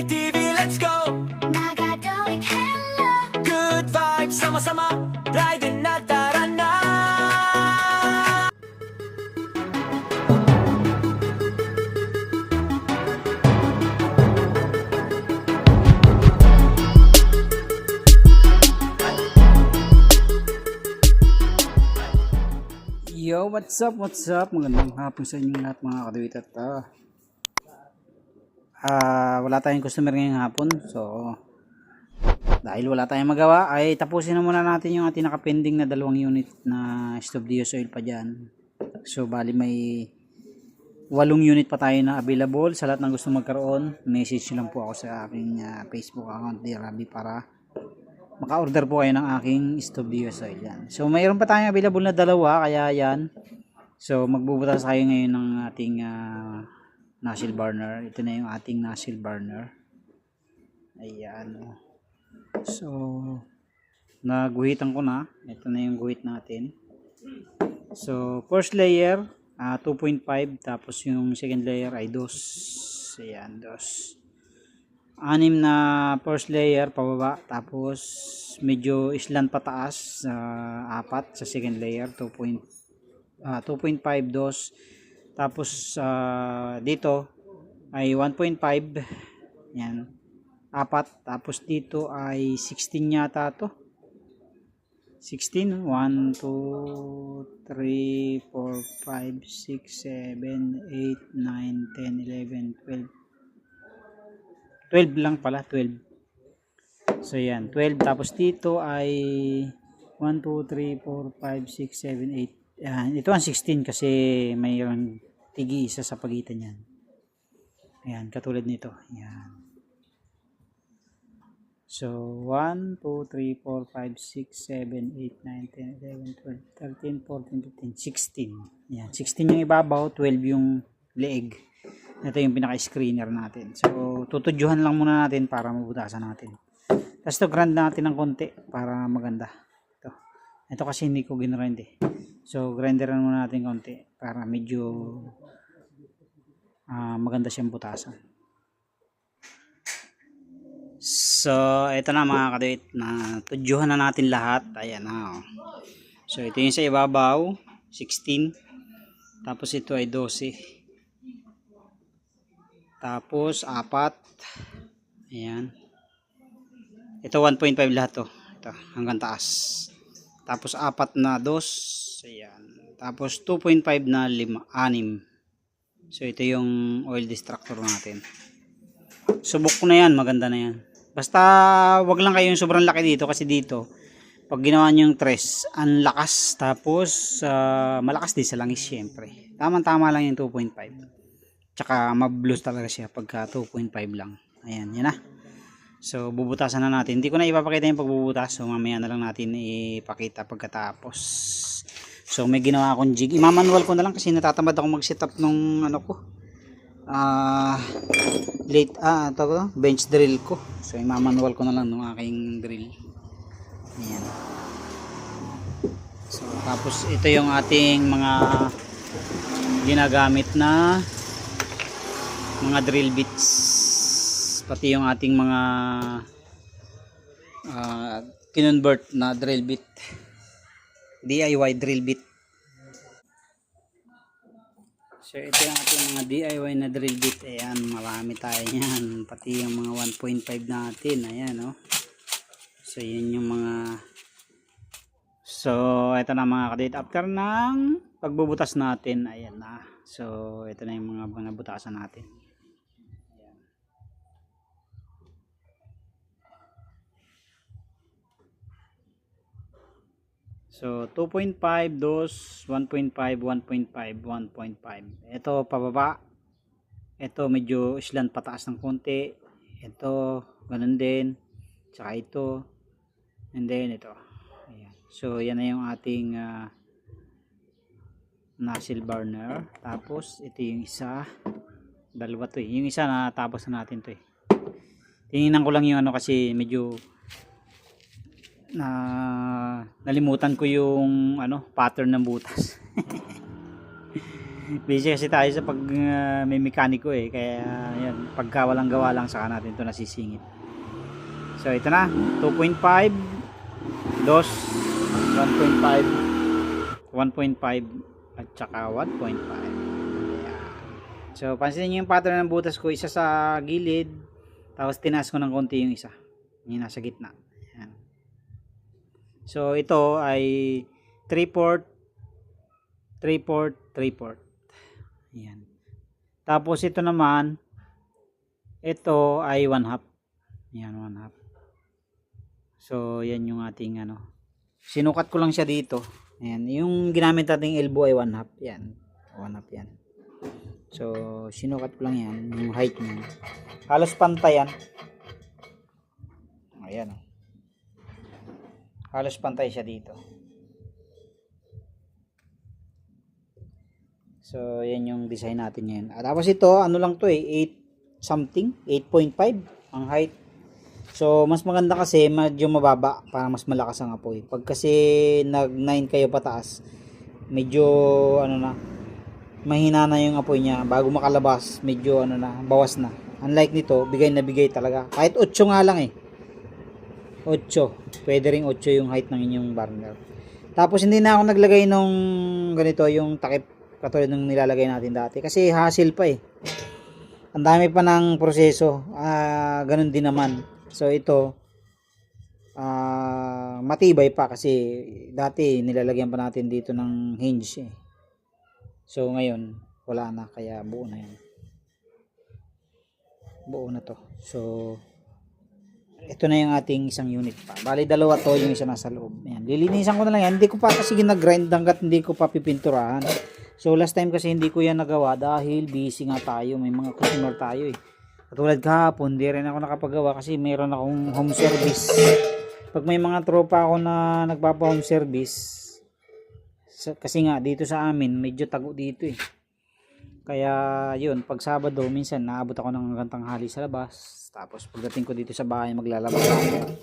Pinoy TV, let's go! Nagagawing hello. Good vibes, sama-sama, ride na tara na! Yo, what's up, what's up? Magandang hapon sa inyo lahat mga kadawit at wala tayong customer ngayong hapon. So, dahil wala tayong magawa, ay tapusin na muna natin yung ating nakapending na 2 unit na stove Dios oil pa dyan. So, bali may 8 unit pa tayo na available. Sa lahat ng gusto magkaroon, message nyo lang po ako sa aking Facebook account, Dirabi, para maka-order po kayo ng aking stove Dios oil yan. So mayroon pa tayong available na 2, kaya yan. So magbubutas tayo ngayon ng ating nozzle burner. Ito na yung ating nozzle burner. Ayan. So naguhitan ko na. Ito na yung guhit natin. So first layer 2.5, tapos yung second layer ay 2. Ayan, 2. 6 na first layer pababa, tapos medyo island pataas 4 sa second layer, 2.5, 2, tapos dito ay 1.5, yan, 4, tapos dito ay 16 yata to, 16, 1, 2, 3, 4, 5, 6, 7, 8, 9, 10, 11, 12 lang pala, 12. So yan, 12, tapos dito ay 1, 2, 3, 4, 5, 6, 7, 8. Yan, ito ang 16 kasi mayroong tigi isa sa pagitan yan. Ayan, katulad nito. Yan. So 1, 2, 3, 4, 5, 6, 7, 8, 9, 10, 11, 12, 13, 14, 15, 16. Yan, 16 yung ibabaw, 12 yung leeg. Ito yung pinaka-screener natin. So, tutudyuhan lang muna natin para mabutasan natin. Tapos ito, grind natin ng konti para maganda. Ito kasi hindi ko ginrind eh. So, grinderan muna natin konti para medyo maganda siyang butasan. So, ito na mga kadawit, na tudyuhan na natin lahat. Ayan na. So, ito yung sa ibabaw, 16. Tapos ito ay 12. Tapos 4. Ayan. Ito 1.5 lahat to. Ito hanggang taas. Tapos 4 na 2. Ayan. Tapos 2.5 na 6. So ito yung oil distractor natin. Subok ko na yan, maganda na yan. Basta wag lang kayo yung sobrang laki dito, kasi dito pag ginawa niyo yung tres, ang lakas, tapos malakas din sa langis syempre. Tama-tama lang yung 2.5. Tsaka mablues talaga siya pagka 2.5 lang. Ayan, yan na. So bubutasan na natin. Hindi ko na ipapakita yung pagbubutas, so mamaya na lang natin ipakita pagkatapos. So may ginawa akong jig. Imamanual ko na lang kasi natatamad ako mag-setup nung ano ko, bench drill ko. So imamanual ko na lang nung aking drill. Ayan. So tapos ito yung ating mga ginagamit na mga drill bits, pati yung ating mga kinonvert na drill bit, DIY drill bit. So ito yung ating mga DIY na drill bit. Ayan, marami tayo yan, pati yung mga 1.5 natin. Ayan, oh. So yun yung mga, so ito na mga kadit, after ng pagbubutas natin. Ayan na. So ito na yung mga butasan natin. So 2.5, 2, 1.5, 1.5, 1.5. Ito pababa. Ito medyo island pataas ng konti. Ito ganun din. Tsaka ito. And then ito. Ayan. So yan na yung ating nozzle burner. Tapos ito yung isa. Dalawa to eh. Yung isa na tapos na natin to eh. Tingnan ko lang yung ano kasi medyo nalimutan ko yung ano pattern ng butas. Busy kasi tayo sa pag may mekaniko eh. Kaya yan, pagka walang gawa lang saka natin ito nasisingit. So ito na, 2.5, 2, 1.5, 1.5 at saka 1.5. Ayan. So pansinin niyo yung pattern ng butas ko, isa sa gilid, tapos tinaas ko ng konti yung isa. Yung nasa gitna. Ayan. So ito ay 3/4, 3/4, 3/4. Ayan. Tapos ito naman, ito ay 1/2. Ayan, 1/2. So yan yung ating ano. Sinukat ko lang siya dito. Ayan, yung ginamit nating elbow ay 1/2. Yan, 1/2 yan. So sinukat ko lang yan, yung height niya. Halos pantay yan. Ayan. Halos pantay siya dito. So yan yung design natin ngayon. At tapos ito, ano lang to eh, 8 something, 8.5 ang height. So mas maganda kasi medyo mababa para mas malakas ang apoy. Pag kasi nag 9 kayo pataas, medyo ano na, mahina na yung apoy niya. Bago makalabas, medyo ano na, bawas na. Unlike nito, bigay na bigay talaga. Kahit 8 nga lang eh. 8. Pwede ring 8 yung height ng inyong burner. Tapos hindi na ako naglagay nung ganito, yung takip katulad ng nilalagay natin dati. Kasi hassle pa eh. Ang dami pa ng proseso. Ganun din naman. So ito, matibay pa kasi dati nilalagyan pa natin dito ng hinge eh. So ngayon, wala na. Kaya buo na yan. Buo na to. So ito na yung ating isang unit pa. Bali dalawa to, yung isa nasa loob. Ayan. Lilinisan ko na lang yan. Hindi ko pa kasi ginagrind hanggat hindi ko pa pipinturahan. So last time kasi hindi ko yan nagawa dahil busy nga tayo. May mga customer tayo eh. Katulad kahapon, di rin ako nakapagawa kasi mayroon akong home service. Pag may mga tropa ako na nagpapa-home service, kasi nga dito sa amin, medyo tago dito eh. Kaya yun, pag Sabado, minsan naabot ako ng hanggang tanghali sa labas. Tapos pagdating ko dito sa bahay, maglalaba ako.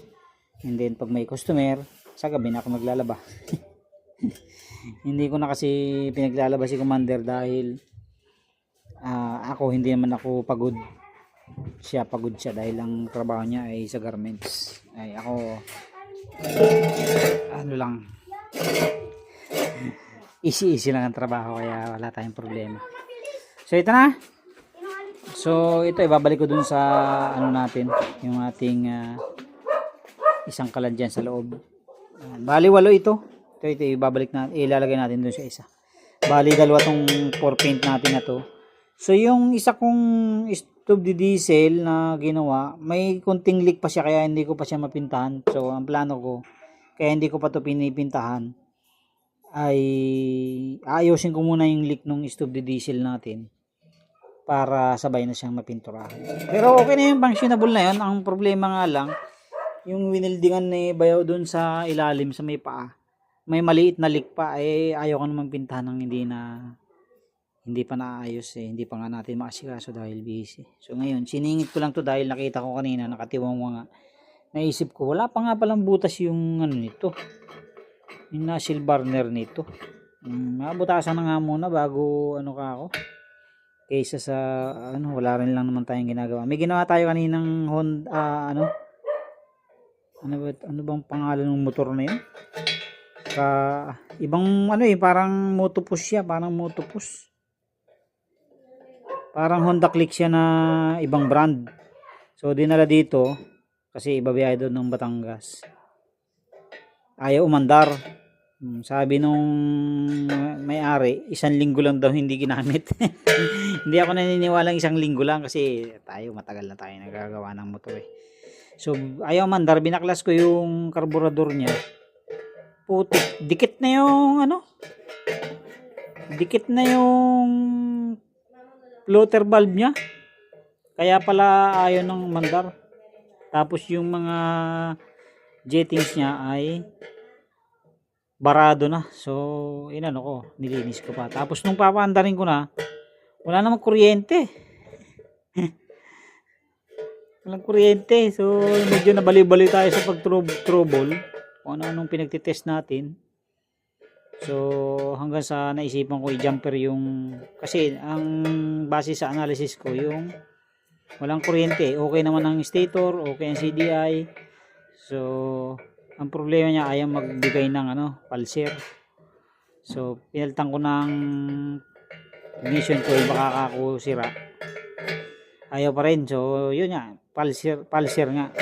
And then pag may customer, sa gabi na ako maglalaba. Hindi ko na kasi pinaglalaba si Commander dahil ako hindi naman ako pagod. Pagod siya dahil ang trabaho niya ay sa garments. Ay ako ano lang, easy lang ang trabaho kaya wala tayong problema. So ito na. So ito ibabalik ko dun sa ano natin, yung ating isang kalan dyan sa loob. Bali 8 ito. Ito ibabalik natin, ilalagay natin dun sa isa. Bali dalawa tong 4 paint natin na to. So yung isa kong stove di diesel na ginawa, may kunting leak pa siya kaya hindi ko pa siya mapintahan. So ang plano ko, kaya hindi ko pa to pinipintahan, ay ayusin ko muna yung leak ng stove di diesel natin para sabay na siyang mapinturahan. Pero okay na yung functionable na yun. Ang problema nga lang, yung winildingan ni bayaw dun sa ilalim sa may paa, may maliit na leak pa, eh ayaw ko naman pintahan ng hindi pa naayos eh, hindi pa nga natin maasikaso dahil busy. So ngayon, siningit ko lang to dahil nakita ko kanina, nakatiwang mga, naisip ko, wala pa nga palang butas yung ano nito, yung nozzle burner nito. Mabutasan na nga muna bago ano ka ako. Kaysa sa ano, wala rin lang naman tayong ginagawa. May ginawa tayo kaninang Honda, ano bang pangalan ng motor na yun? Ibang ano eh, parang motopus siya, parang motopus. Parang Honda Click siya na ibang brand. So dinala dito kasi ibabiyahe doon ng Batangas. Ayaw umandar. Sabi nung may-ari, 1 linggo lang daw hindi ginamit. Hindi ako naniniwalang 1 linggo lang kasi tayo matagal na tayo nagagawa ng motor eh. So ayaw mandar, binaklas ko yung karburador niya. Putik, dikit na yung dikit na yung floater valve niya. Kaya pala ayaw ng mandar. Tapos yung mga jettings niya ay barado na. So inano ko, nilinis ko pa. Tapos nung papaandarin ko na, wala namang kuryente. Walang kuryente. So medyo nabali-bali tayo sa pag-trouble. Kung ano-anong pinagtitest natin. So hanggang sa naisipan ko i-jumper yung, kasi ang base sa analysis ko yung walang kuryente, okay naman ang stator, okay ang CDI. So ang problema niya ayaw magbigay ng pulser. So pinalitan ko ng ignition coil, baka ako sira, ayaw pa rin. So yun nga, pulser nga.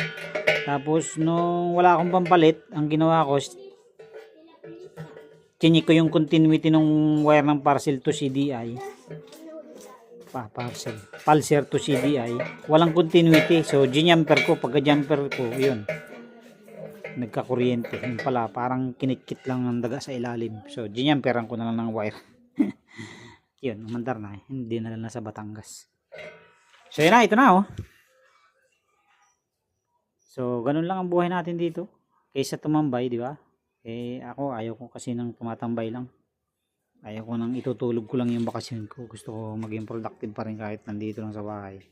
Tapos nung wala akong pampalit, ang ginawa ko, chinik ko yung continuity ng wire ng parcel to CDI. Pulser to CDI. Walang continuity. So, ginjumper ko. Pagka jumper ko, yun. Nagka-kuryente. Yun pala, parang kinikit lang ng daga sa ilalim. So, ginjumperan ko na lang ng wire. Yun, umandar na. Hindi na lang nasa Batangas. So, yun na. Ito na, oh. So, ganun lang ang buhay natin dito. Kaysa tumambay, di ba? Ako, ayaw ko kasi nang tumatambay lang. Ayaw ko nang itutulog ko lang yung bakasyon ko. Gusto ko maging productive pa rin kahit nandito lang sa bahay.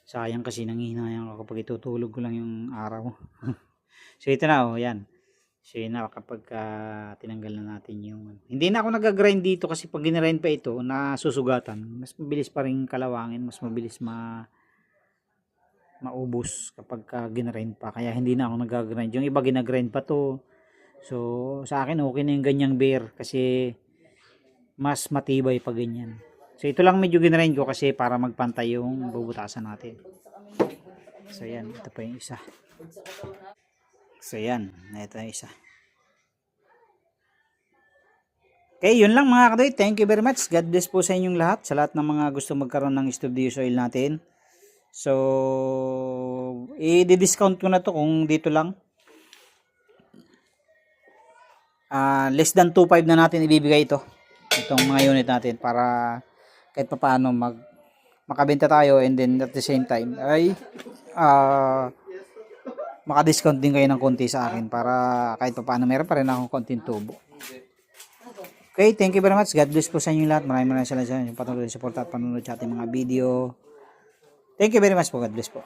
Sayang kasi nanghihinayang ako kapag itutulog ko lang yung araw. So ito na, oh, yan. So yun na, kapag tinanggal na natin yung... Hindi na ako nag-grind dito kasi pag ginrind pa ito, nasusugatan. Mas mabilis pa rin kalawangin, mas mabilis maubos kapag ginrind pa. Kaya hindi na ako nag-grind. Yung iba ginagrind pa to. So sa akin okay na yung ganyang bear kasi mas matibay pa ganyan. So ito lang medyo ginrind ko kasi para magpantay yung bubutasan natin. So yan, ito pa yung isa. So yan, ito yung isa. Okay, yun lang mga kadoy. Thank you very much. God bless po sa inyong lahat. Sa lahat ng mga gusto magkaroon ng stove diesel oil natin. So i-discount ko na to kung dito lang. Less than 2.5 na natin ibibigay itong mga unit natin para kahit pa paano makabenta tayo, and then at the same time ay maka-discount din kayo ng konti sa akin para kahit pa paano meron pa rin akong konting tubo. Okay, thank you very much. God bless po sa inyo lahat. Maraming salamat sa inyong patuloy na support at panonood sa ating mga video. Thank you very much po. God bless po.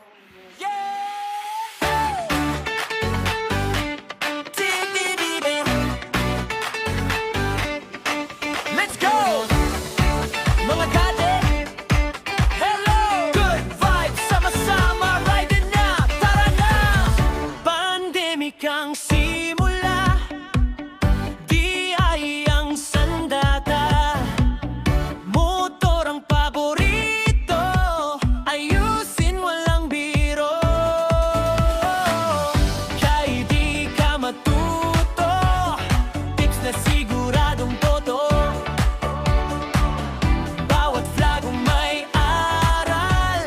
Let's go! Mga kate, hello! Good vibes, sama-sama, riding na, tara na! Pandemic ang simula, di ay ang sandata. Motor ang paborito, ayusin walang biro. Kaya di ka matuto, tips na siguradong toto. Bawat vlog may aral,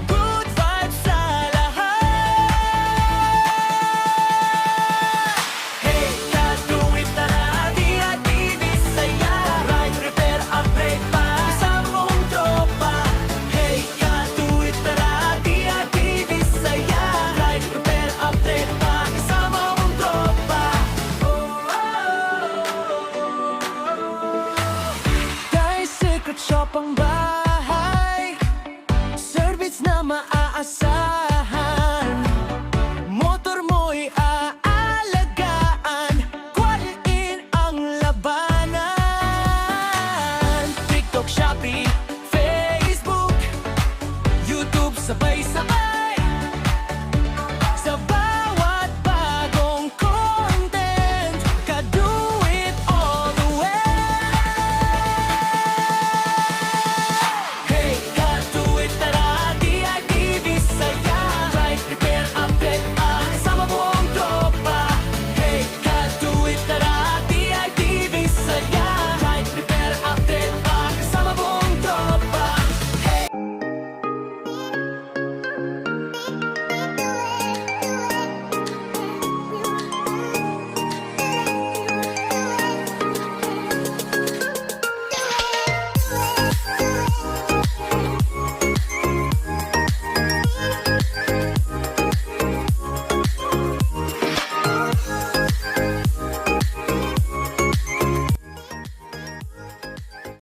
good vibes sa lahat. Hey, katuwid na hati-hati di saya. Ride, repair, upgrade pa sa mong tropa. Hey, katuwid na hati-hati di saya. Ride, repair, upgrade pa sa mong tropa. Dahil secret shop ang bahay, service na maaasahan.